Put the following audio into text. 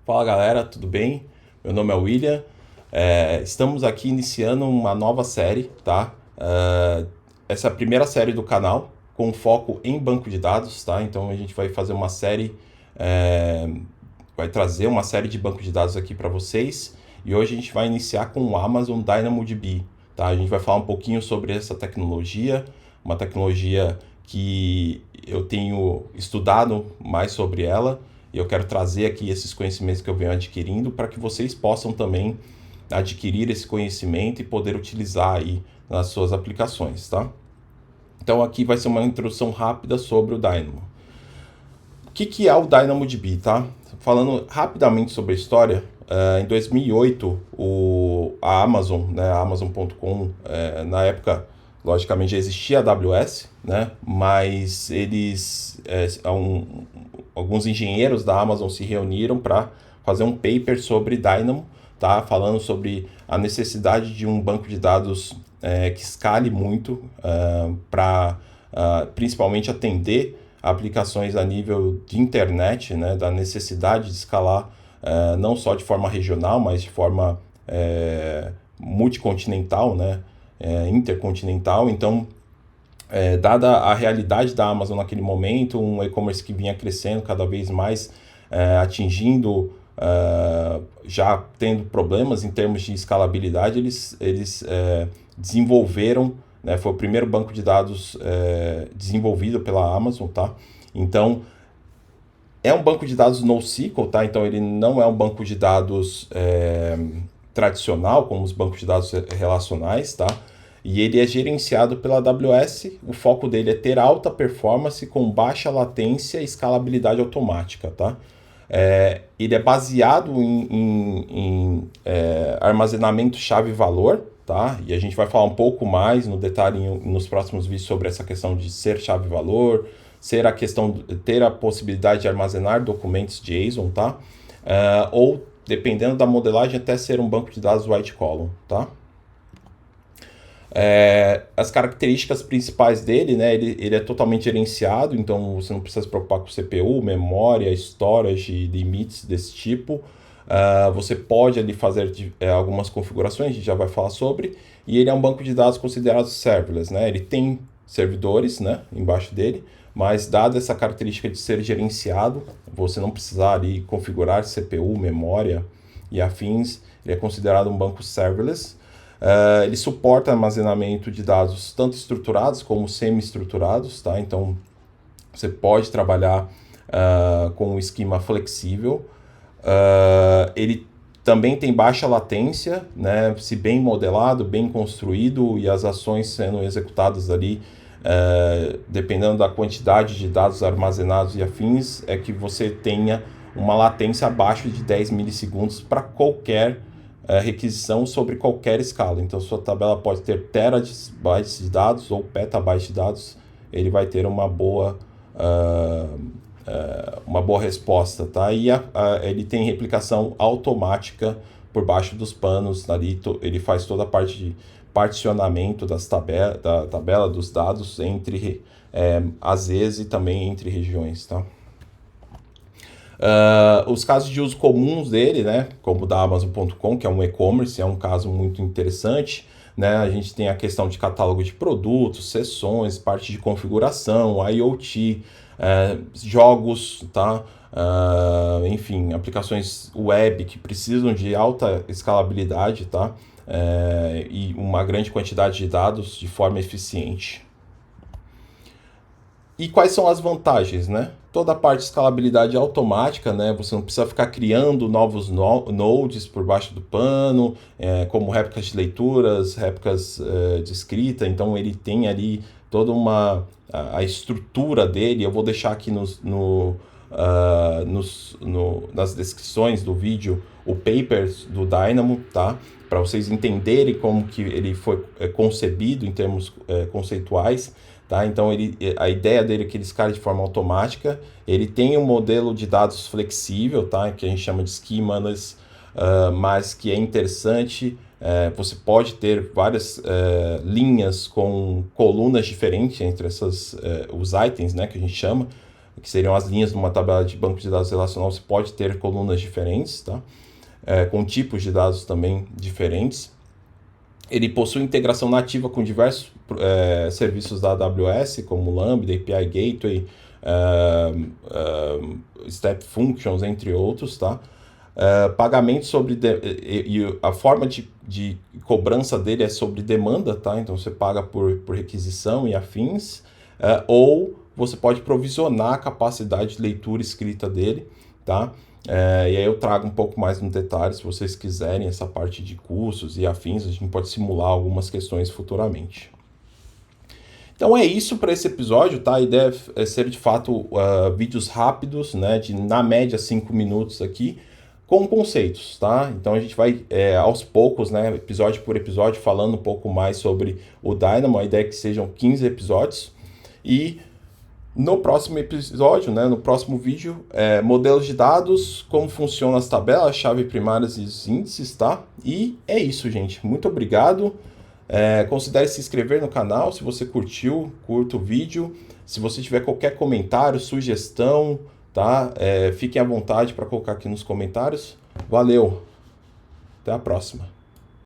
Fala galera, tudo bem? Meu nome é William. Estamos aqui iniciando uma nova série, tá? Essa é a primeira série do canal com foco em banco de dados, tá? Então a gente vai fazer uma série, é, vai trazer uma série de banco de dados aqui para vocês e hoje a gente vai iniciar com o Amazon DynamoDB, tá? A gente vai falar um pouquinho sobre essa tecnologia, uma tecnologia que eu tenho estudado mais sobre ela e eu quero trazer aqui esses conhecimentos que eu venho adquirindo para que vocês possam também adquirir esse conhecimento e poder utilizar aí nas suas aplicações, tá? Então aqui vai ser uma introdução rápida sobre o Dynamo. O que é o DynamoDB, tá? Falando rapidamente sobre a história, em 2008 a Amazon, né, a Amazon.com, na época, logicamente já existia a AWS, né, mas alguns engenheiros da Amazon se reuniram para fazer um paper sobre Dynamo, tá, falando sobre a necessidade de um banco de dados que escale muito para principalmente atender aplicações a nível de internet, né, da necessidade de escalar não só de forma regional, mas de forma multicontinental, né, intercontinental. Então, dada a realidade da Amazon naquele momento, um e-commerce que vinha crescendo cada vez mais, atingindo, já tendo problemas em termos de escalabilidade, eles desenvolveram, né, foi o primeiro banco de dados desenvolvido pela Amazon, tá? Então, é um banco de dados NoSQL, tá? Então, ele não é um banco de dados tradicional, como os bancos de dados relacionais, tá? E ele é gerenciado pela AWS. O foco dele é ter alta performance com baixa latência e escalabilidade automática, tá? Ele é baseado em armazenamento chave-valor, tá? E a gente vai falar um pouco mais no detalhe nos próximos vídeos sobre essa questão de ser chave-valor, ser a questão de ter a possibilidade de armazenar documentos JSON, tá? Ou, dependendo da modelagem, até ser um banco de dados white column, tá? As características principais dele, né, ele é totalmente gerenciado, então você não precisa se preocupar com CPU, memória, storage, limites desse tipo. Você pode ali fazer algumas configurações, a gente já vai falar sobre, e ele é um banco de dados considerado serverless, né? Ele tem servidores, né, embaixo dele, mas dada essa característica de ser gerenciado, você não precisar ali configurar CPU, memória e afins, ele é considerado um banco serverless. Ele suporta armazenamento de dados tanto estruturados como semi-estruturados, tá? Então você pode trabalhar com um esquema flexível. Ele também tem baixa latência, né? Se bem modelado, bem construído e as ações sendo executadas ali, dependendo da quantidade de dados armazenados e afins, é que você tenha uma latência abaixo de 10 milissegundos para qualquer requisição sobre qualquer escala. Então, sua tabela pode ter terabytes de dados ou petabytes de dados, ele vai ter uma boa resposta, tá? E ele tem replicação automática por baixo dos panos, ali ele faz toda a parte de particionamento da tabela dos dados entre AZs e também entre regiões, tá? Os casos de uso comuns dele, né, como o da Amazon.com, que é um e-commerce, é um caso muito interessante, né? A gente tem a questão de catálogo de produtos, seções, parte de configuração, IoT, jogos, tá? Enfim, aplicações web que precisam de alta escalabilidade, tá? E uma grande quantidade de dados de forma eficiente. E quais são as vantagens, né? Toda a parte de escalabilidade automática, né? Você não precisa ficar criando novos nodes por baixo do pano, como réplicas de leituras, réplicas de escrita. Então ele tem ali toda a estrutura dele. Eu vou deixar aqui nas descrições do vídeo o paper do Dynamo, tá? Para vocês entenderem como que ele foi concebido em termos conceituais. Tá? Então, a ideia dele é que ele escala de forma automática. Ele tem um modelo de dados flexível, tá? Que a gente chama de schemas, mas que é interessante. Você pode ter várias linhas com colunas diferentes entre os itens, né, que a gente chama. que seriam as linhas de uma tabela de banco de dados relacional, você pode ter colunas diferentes, tá? Com tipos de dados também diferentes. Ele possui integração nativa com diversos serviços da AWS, como Lambda, API Gateway, Step Functions, entre outros, tá? Pagamento sobre... e a forma de cobrança dele é sobre demanda, tá? Então você paga por requisição e afins, ou você pode provisionar a capacidade de leitura e escrita dele, tá? E aí eu trago um pouco mais no detalhe, se vocês quiserem, essa parte de custos e afins, a gente pode simular algumas questões futuramente. Então é isso para esse episódio, tá? A ideia é ser de fato vídeos rápidos, né? De na média 5 minutos aqui, com conceitos, tá? Então a gente vai aos poucos, né? Episódio por episódio, falando um pouco mais sobre o Dynamo. A ideia é que sejam 15 episódios. E no próximo episódio, né, no próximo vídeo, modelos de dados, como funcionam as tabelas, chave primárias e os índices, tá? E é isso, gente. Muito obrigado. Considere se inscrever no canal se você curtiu, curta o vídeo. Se você tiver qualquer comentário, sugestão, tá? Fiquem à vontade para colocar aqui nos comentários. Valeu! Até a próxima.